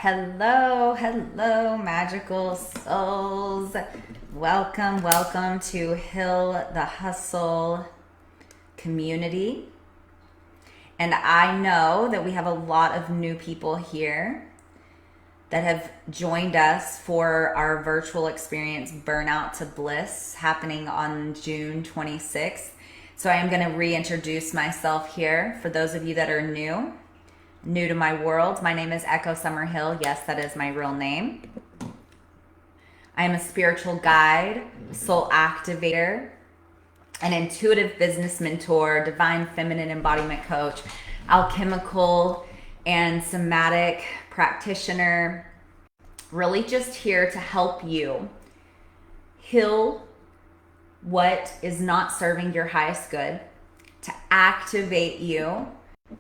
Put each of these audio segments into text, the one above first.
Hello, hello, magical souls. Welcome to Heal the Hustle community. And I know that we have a lot of new people here that have joined us for our virtual experience, Burnout to Bliss, happening on June 26th. So I am going to reintroduce myself here for those of you that are new to my world. My name is Echo Summerhill. Yes, that is my real name. I am a spiritual guide, soul activator, an intuitive business mentor, divine feminine embodiment coach, alchemical and somatic practitioner. Really just here to help you heal what is not serving your highest good, to activate you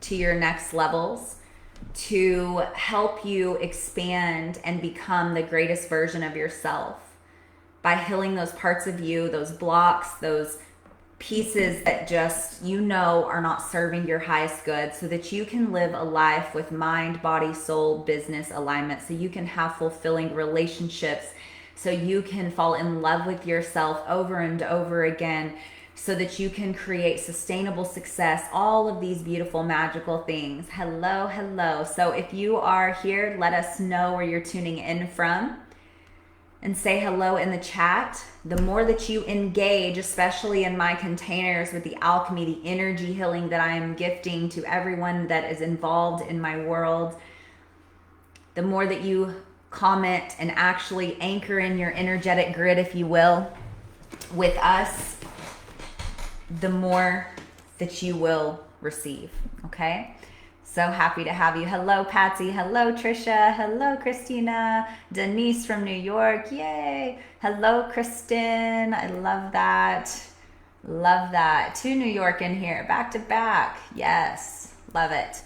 to your next levels, to help you expand and become the greatest version of yourself by healing those parts of you, those blocks, those pieces that just are not serving your highest good, so that you can live a life with mind, body, soul, business alignment, so you can have fulfilling relationships, so you can fall in love with yourself over and over again, so that you can create sustainable success, all of these beautiful, magical things. Hello. So if you are here, let us know where you're tuning in from and say hello in the chat. The more that you engage, especially in my containers with the alchemy, the energy healing that I am gifting to everyone that is involved in my world, the more that you comment and actually anchor in your energetic grid, if you will, with us, the more that you will receive. Okay? So happy to have you. Hello, Patsy. Hello, Trisha. Hello, Christina. Denise from New York. Yay. Hello, Kristen. I love that. Love that. 2 New York in here, back to back. Yes. Love it.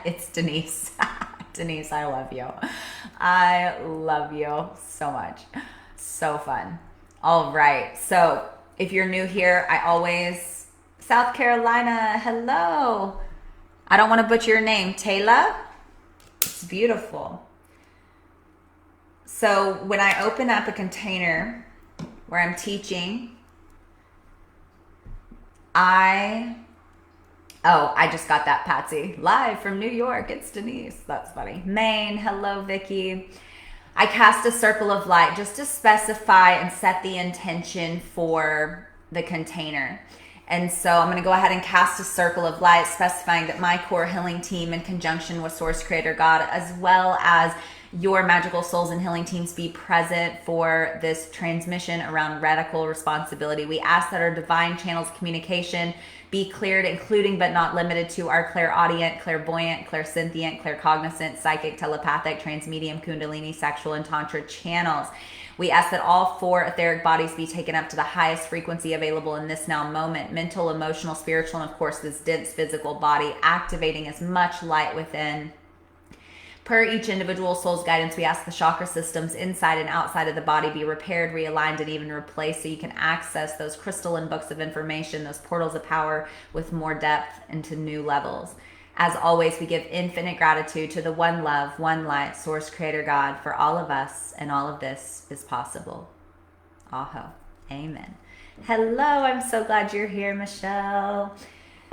It's Denise. Denise, I love you. I love you so much. So fun. All right. So if you're new here, South Carolina, hello. I don't want to butcher your name, Taylor. It's beautiful. So when I open up a container where I'm teaching, I just got that, Patsy. Live from New York, it's Denise. That's funny. Maine, hello, Vicky. I cast a circle of light just to specify and set the intention for the container. And so I'm going to go ahead and cast a circle of light, specifying that my core healing team, in conjunction with Source Creator God, as well as your magical souls and healing teams, be present for this transmission around radical responsibility. We ask that our divine channels of communication be cleared, including but not limited to our clairaudient, clairvoyant, clairsentient, claircognizant, psychic, telepathic, transmedium, kundalini, sexual, and tantra channels. We ask that all 4 etheric bodies be taken up to the highest frequency available in this now moment: mental, emotional, spiritual, and of course this dense physical body, activating as much light within. Per each individual soul's guidance, we ask the chakra systems inside and outside of the body be repaired, realigned, and even replaced, so you can access those crystalline books of information, those portals of power, with more depth into new levels. As always, we give infinite gratitude to the one love, one light, Source Creator God, for all of us, and all of this is possible. Aho. Amen. Hello, I'm so glad you're here, Michelle.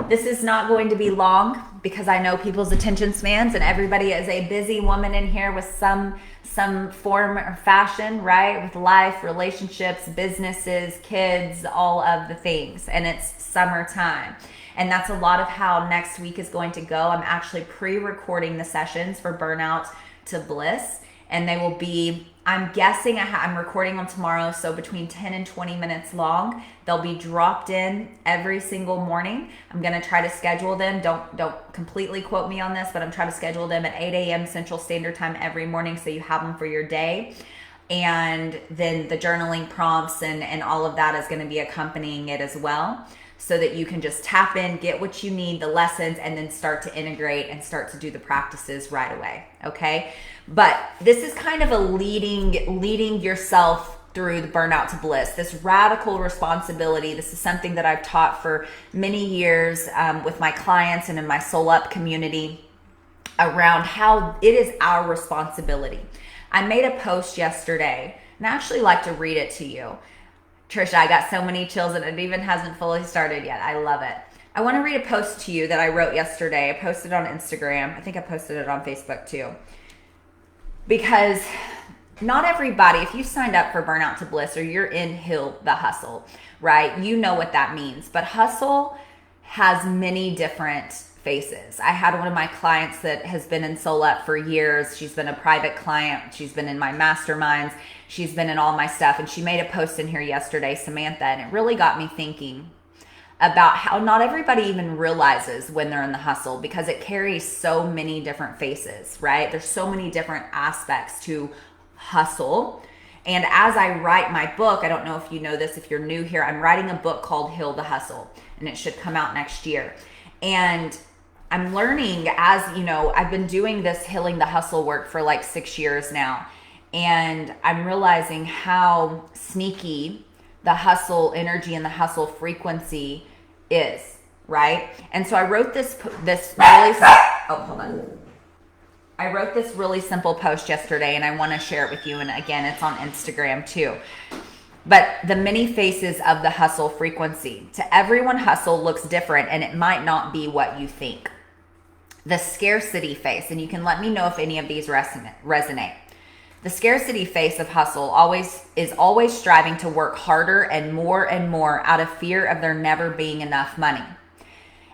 This is not going to be long because I know people's attention spans, and everybody is a busy woman in here with some form or fashion, right? With life, relationships, businesses, kids, all of the things. And it's summertime. And that's a lot of how next week is going to go. I'm actually pre-recording the sessions for Burnout to Bliss, and they will be, I'm guessing I'm recording them tomorrow, so between 10 and 20 minutes long. They'll be dropped in every single morning. I'm going to try to schedule them. Don't completely quote me on this, but I'm trying to schedule them at 8 a.m. Central Standard Time every morning, so you have them for your day. And then the journaling prompts and all of that is going to be accompanying it as well, so that you can just tap in, get what you need, the lessons, and then start to integrate and start to do the practices right away, okay? But this is kind of a leading yourself through the Burnout to Bliss, this radical responsibility. This is something that I've taught for many years with my clients and in my Soul Up community around how it is our responsibility. I made a post yesterday, and I actually like to read it to you. Trisha, I got so many chills and it even hasn't fully started yet. I love it. I want to read a post to you that I wrote yesterday. I posted on Instagram. I think I posted it on Facebook too. Because not everybody, if you signed up for Burnout to Bliss or you're in Heal the Hustle, right? You know what that means. But hustle has many different faces. I had one of my clients that has been in Soul Up for years. She's been a private client. She's been in my masterminds. She's been in all my stuff. And she made a post in here yesterday, Samantha, and it really got me thinking about how not everybody even realizes when they're in the hustle, because it carries so many different faces, right? There's so many different aspects to hustle. And as I write my book, I don't know if you know this, if you're new here, I'm writing a book called Heal the Hustle, and it should come out next year. And I'm learning, as you know, I've been doing this healing the hustle work for like 6 years now. And I'm realizing how sneaky the hustle energy and the hustle frequency is, right? And so I wrote this really, hold on. I wrote this really simple post yesterday, and I want to share it with you. And again, it's on Instagram too. But the many faces of the hustle frequency. To everyone, hustle looks different, and it might not be what you think. The scarcity face, and you can let me know if any of these resonate. The scarcity face of hustle is always striving to work harder and more out of fear of there never being enough money.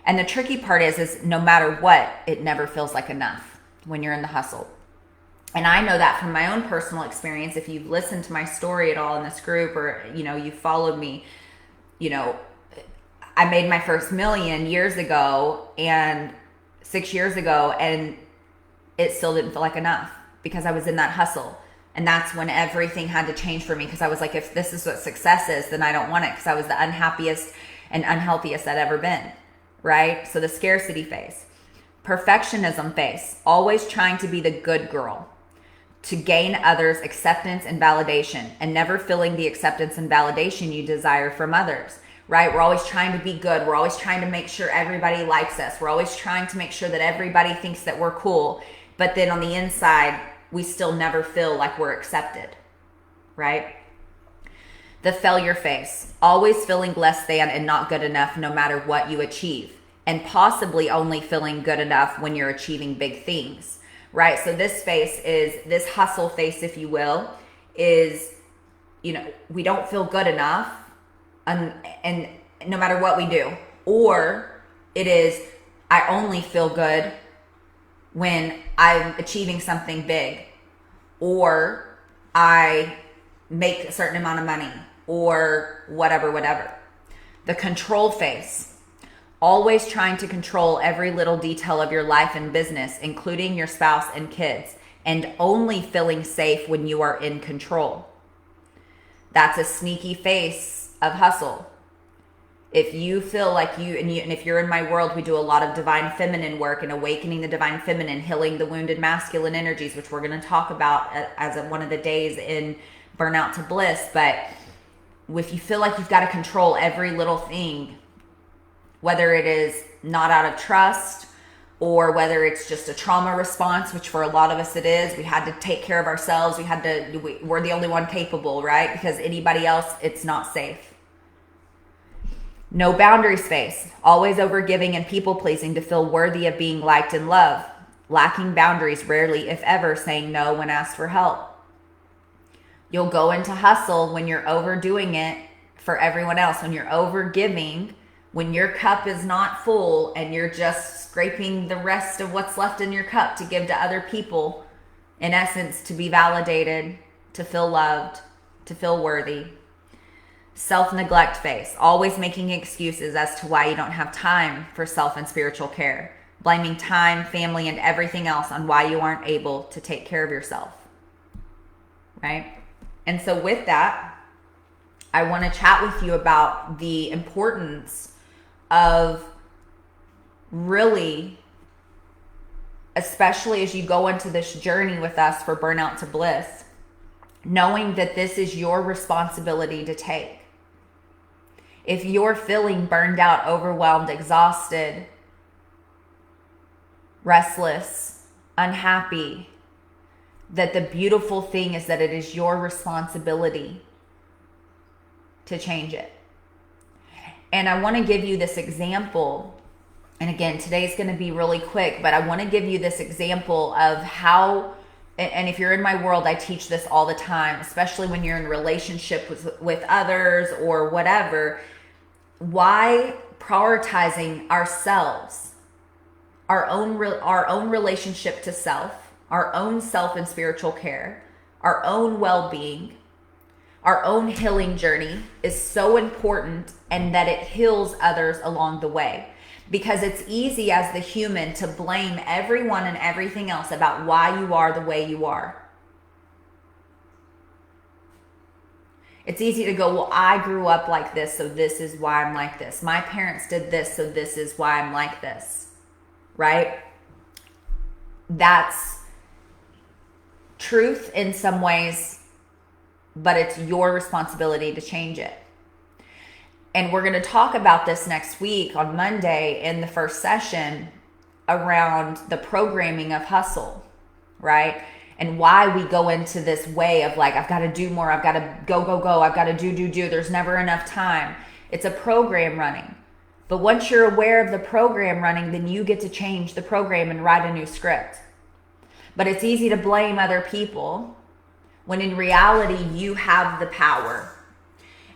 And the tricky part is no matter what, it never feels like enough when you're in the hustle. And I know that from my own personal experience. If you've listened to my story at all in this group, or, you know, you followed me, you know, I made my first million years ago and 6 years ago, and it still didn't feel like enough because I was in that hustle. And that's when everything had to change for me, because I was like, if this is what success is, then I don't want it, because I was the unhappiest and unhealthiest I'd ever been, right? So the scarcity face. Perfectionism face, always trying to be the good girl, to gain others' acceptance and validation, and never feeling the acceptance and validation you desire from others, right? We're always trying to be good. We're always trying to make sure everybody likes us. We're always trying to make sure that everybody thinks that we're cool. But then on the inside, we still never feel like we're accepted, right? The failure face, always feeling less than and not good enough no matter what you achieve, and possibly only feeling good enough when you're achieving big things, right? So this face is, this hustle face, if you will, is, you know, we don't feel good enough and no matter what we do. Or it is, I only feel good when I'm achieving something big, or I make a certain amount of money, or whatever. The control face, always trying to control every little detail of your life and business, including your spouse and kids, and only feeling safe when you are in control. That's a sneaky face of hustle. If you feel like and if you're in my world, we do a lot of divine feminine work and awakening the divine feminine, healing the wounded masculine energies, which we're going to talk about as one of the days in Burnout to Bliss. But if you feel like you've got to control every little thing, whether it is not out of trust or whether it's just a trauma response, which for a lot of us it is, we had to take care of ourselves. We're the only one capable, right? Because anybody else, it's not safe. No boundary space, always overgiving and people pleasing to feel worthy of being liked and loved. Lacking boundaries, rarely if ever saying no when asked for help. You'll go into hustle when you're overdoing it for everyone else, when you're overgiving, when your cup is not full and you're just scraping the rest of what's left in your cup to give to other people, in essence, to be validated, to feel loved, to feel worthy. Self-neglect face, always making excuses as to why you don't have time for self and spiritual care, blaming time, family, and everything else on why you aren't able to take care of yourself, right? And so with that, I want to chat with you about the importance of really, especially as you go into this journey with us for Burnout to Bliss, knowing that this is your responsibility to take. If you're feeling burned out, overwhelmed, exhausted, restless, unhappy, that the beautiful thing is that it is your responsibility to change it. And I want to give you this example. And again, today's going to be really quick, but I want to give you this example of how, and if you're in my world, I teach this all the time, especially when you're in a relationship with others or whatever, why prioritizing ourselves, our own relationship to self, our own self and spiritual care, our own well-being, our own healing journey is so important, and that it heals others along the way. Because it's easy as the human to blame everyone and everything else about why you are the way you are. It's easy to go, well, I grew up like this, so this is why I'm like this. My parents did this, so this is why I'm like this, right? That's truth in some ways, but it's your responsibility to change it. And we're going to talk about this next week on Monday in the first session around the programming of hustle, right? And why we go into this way of like, I've got to do more. I've got to go. I've got to do. There's never enough time. It's a program running. But once you're aware of the program running, then you get to change the program and write a new script. But it's easy to blame other people when in reality, you have the power.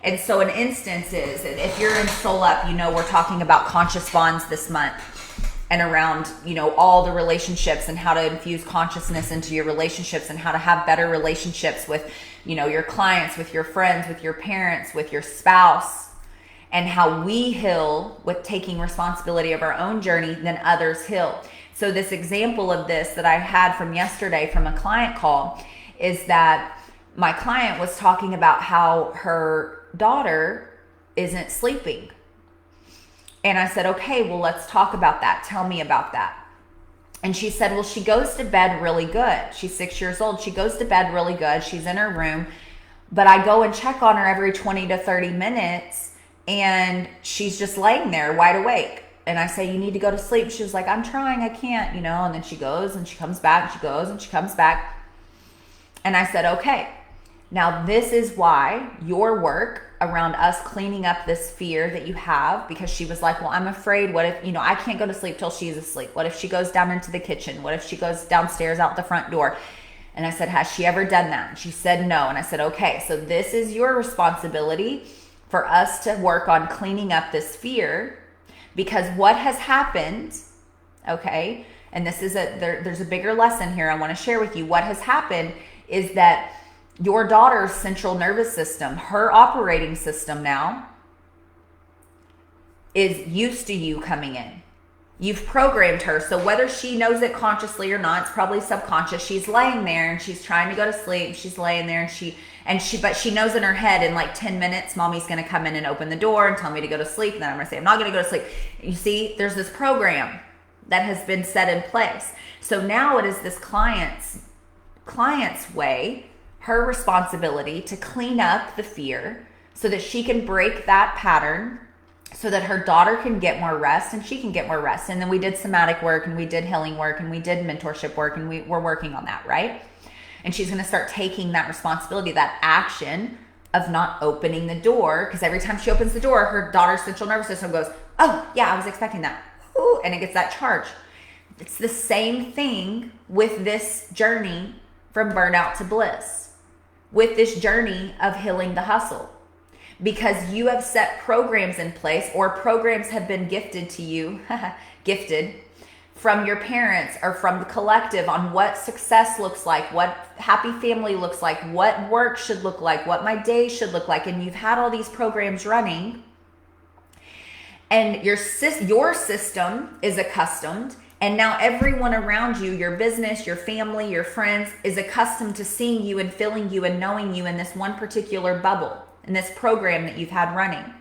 And so an instance is, and if you're in Soul Up, we're talking about conscious bonds this month and around, all the relationships and how to infuse consciousness into your relationships and how to have better relationships with, your clients, with your friends, with your parents, with your spouse, and how we heal with taking responsibility of our own journey, then others heal. So this example of this that I had from yesterday from a client call is that my client was talking about how her daughter isn't sleeping. And I said, okay, well, let's talk about that. Tell me about that. And she said, well, she goes to bed really good. She's 6 years old. She goes to bed really good. She's in her room, but I go and check on her every 20 to 30 minutes and she's just laying there wide awake. And I say, you need to go to sleep. She was like, I'm trying, I can't, and then she goes and she comes back, and she goes and she comes back. And I said, okay, now this is why your work around us cleaning up this fear that you have, because she was like, well, I'm afraid, what if, I can't go to sleep till she's asleep. What if she goes down into the kitchen? What if she goes downstairs out the front door? And I said, has she ever done that? And she said no. And I said, okay, so this is your responsibility for us to work on cleaning up this fear, because what has happened, okay, and this is there's a bigger lesson here I want to share with you. What has happened is that your daughter's central nervous system, her operating system now, is used to you coming in. You've programmed her. So whether she knows it consciously or not, it's probably subconscious. She's laying there and she's trying to go to sleep. She's laying there but she knows in her head in like 10 minutes, mommy's going to come in and open the door and tell me to go to sleep. And then I'm going to say, I'm not going to go to sleep. You see, there's this program that has been set in place. So now it is this client's way, her responsibility to clean up the fear so that she can break that pattern, so that her daughter can get more rest and she can get more rest. And then we did somatic work and we did healing work and we did mentorship work and we're working on that, right? And she's going to start taking that responsibility, that action of not opening the door, because every time she opens the door, her daughter's central nervous system goes, oh yeah, I was expecting that. Ooh, and it gets that charge. It's the same thing with this journey from burnout to bliss, with this journey of healing the hustle. Because you have set programs in place, or programs have been gifted to you, gifted from your parents or from the collective on what success looks like, what happy family looks like, what work should look like, what my day should look like. And you've had all these programs running, and your system is accustomed. And now everyone around you, your business, your family, your friends, is accustomed to seeing you and feeling you and knowing you in this one particular bubble, in this program that you've had running.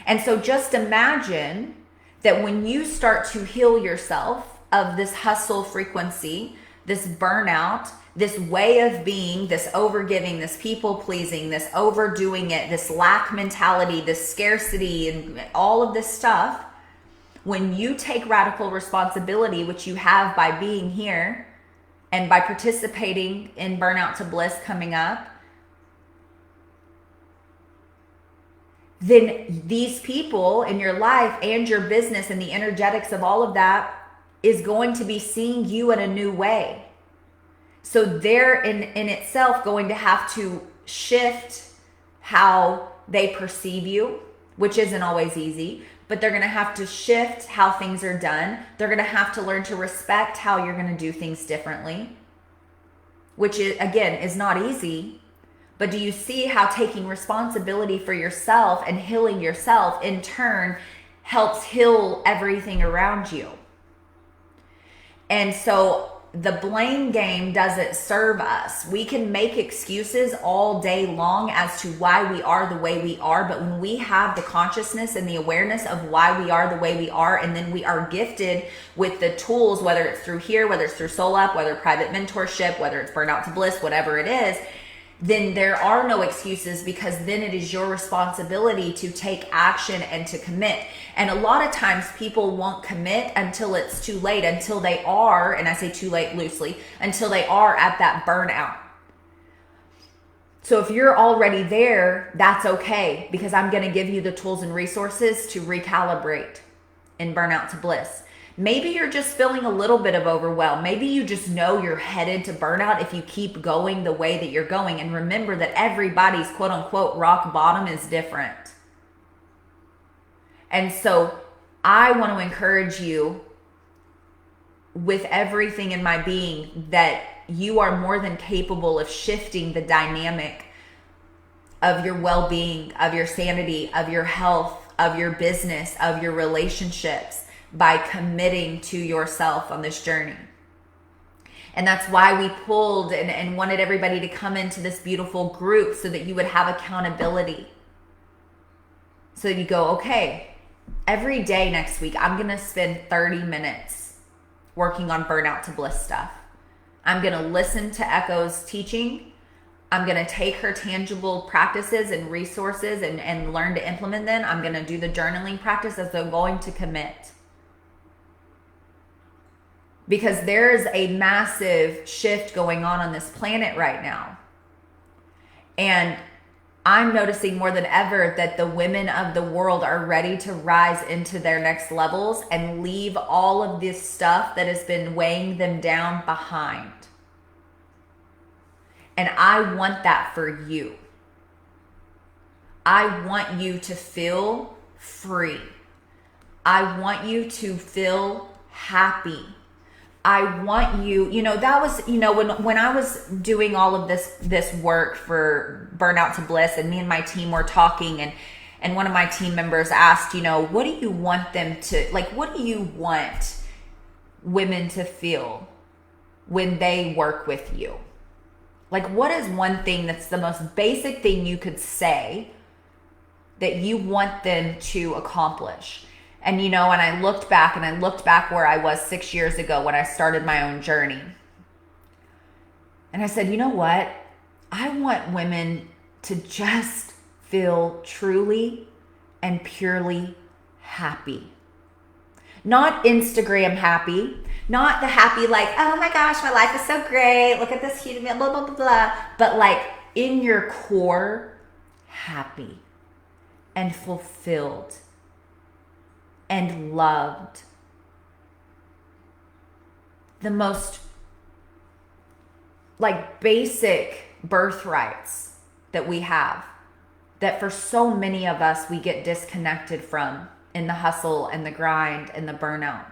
And so just imagine that when you start to heal yourself of this hustle frequency, this burnout, this way of being, this overgiving, this people pleasing, this overdoing it, this lack mentality, this scarcity, and all of this stuff, when you take radical responsibility, which you have by being here, And by participating in Burnout to Bliss coming up, then these people in your life and your business and the energetics of all of that is going to be seeing you in a new way. So they're in itself going to have to shift how they perceive you, which isn't always easy, but they're going to have to shift how things are done. They're going to have to learn to respect how you're going to do things differently, which is, again, is not easy. But do you see how taking responsibility for yourself and healing yourself in turn helps heal everything around you? And so the blame game doesn't serve us. We can make excuses all day long as to why we are the way we are, but when we have the consciousness and the awareness of why we are the way we are, and then we are gifted with the tools, whether it's through here, whether it's through Soul Up, whether private mentorship, whether it's Burnout to Bliss, whatever it is, then there are no excuses, because then it is your responsibility to take action and to commit. And a lot of times people won't commit until it's too late, until they are, and I say too late loosely, until they are at that burnout. So if you're already there, that's okay, because I'm going to give you the tools and resources to recalibrate in Burnout to Bliss. Maybe you're just feeling a little bit of overwhelm. Maybe you just know you're headed to burnout if you keep going the way that you're going. And remember that everybody's quote unquote rock bottom is different. And so I want to encourage you with everything in my being that you are more than capable of shifting the dynamic of your well-being, of your sanity, of your health, of your business, of your relationships, by committing to yourself on this journey. And that's why we pulled and wanted everybody to come into this beautiful group, so that you would have accountability. So you go, okay, every day next week, I'm going to spend 30 minutes working on Burnout to Bliss stuff. I'm going to listen to Echo's teaching. I'm going to take her tangible practices and resources and learn to implement them. I'm going to do the journaling practice as I'm going to commit. Because there's a massive shift going on this planet right now. And I'm noticing more than ever that the women of the world are ready to rise into their next levels and leave all of this stuff that has been weighing them down behind. And I want that for you. I want you to feel free. I want you to feel happy. I want you, that was, when I was doing all of this work for Burnout to Bliss, and me and my team were talking, and one of my team members asked, what do you want them to, what do you want women to feel when they work with you? What is one thing that's the most basic thing you could say that you want them to accomplish? And, and I looked back where I was 6 years ago when I started my own journey. And I said, you know what? I want women to just feel truly and purely happy. Not Instagram happy, not the happy oh my gosh, my life is so great. Look at this cute, blah, blah, blah, blah. But in your core, happy and fulfilled and loved. The most basic birthrights that we have, that for so many of us we get disconnected from in the hustle and the grind and the burnout.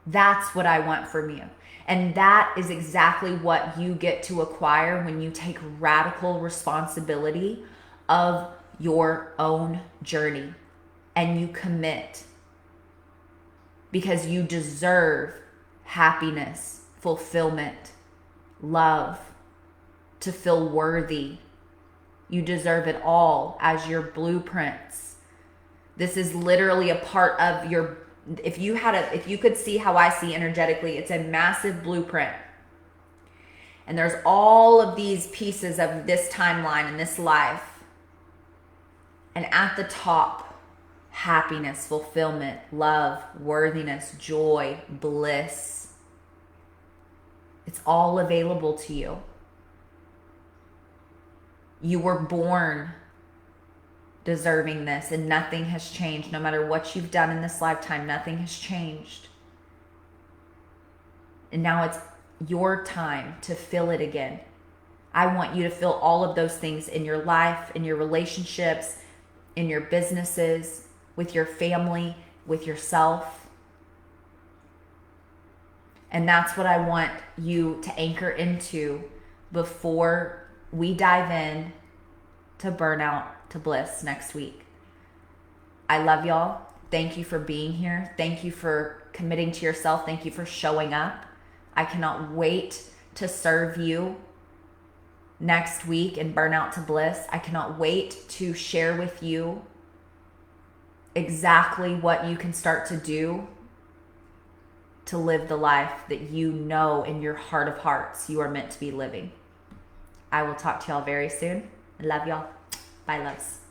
That's what I want from you. And that is exactly what you get to acquire when you take radical responsibility of your own journey and you commit. Because you deserve happiness, fulfillment, love, to feel worthy. You deserve it all as your blueprints. This is literally a part of your, if you could see how I see energetically, it's a massive blueprint. And there's all of these pieces of this timeline and this life. And at the top, happiness, fulfillment, love, worthiness, joy, bliss. It's all available to you. You were born deserving this, and nothing has changed. No matter what you've done in this lifetime, nothing has changed. And now it's your time to feel it again. I want you to feel all of those things in your life, in your relationships, in your businesses, with your family, with yourself. And that's what I want you to anchor into before we dive in to burnout to bliss next week. I love y'all. Thank you for being here. Thank you for committing to yourself. Thank you for showing up. I cannot wait to serve you next week in Burnout to Bliss. I cannot wait to share with you exactly what you can start to do to live the life that you know in your heart of hearts you are meant to be living. I will talk to y'all very soon. I love y'all. Bye, loves.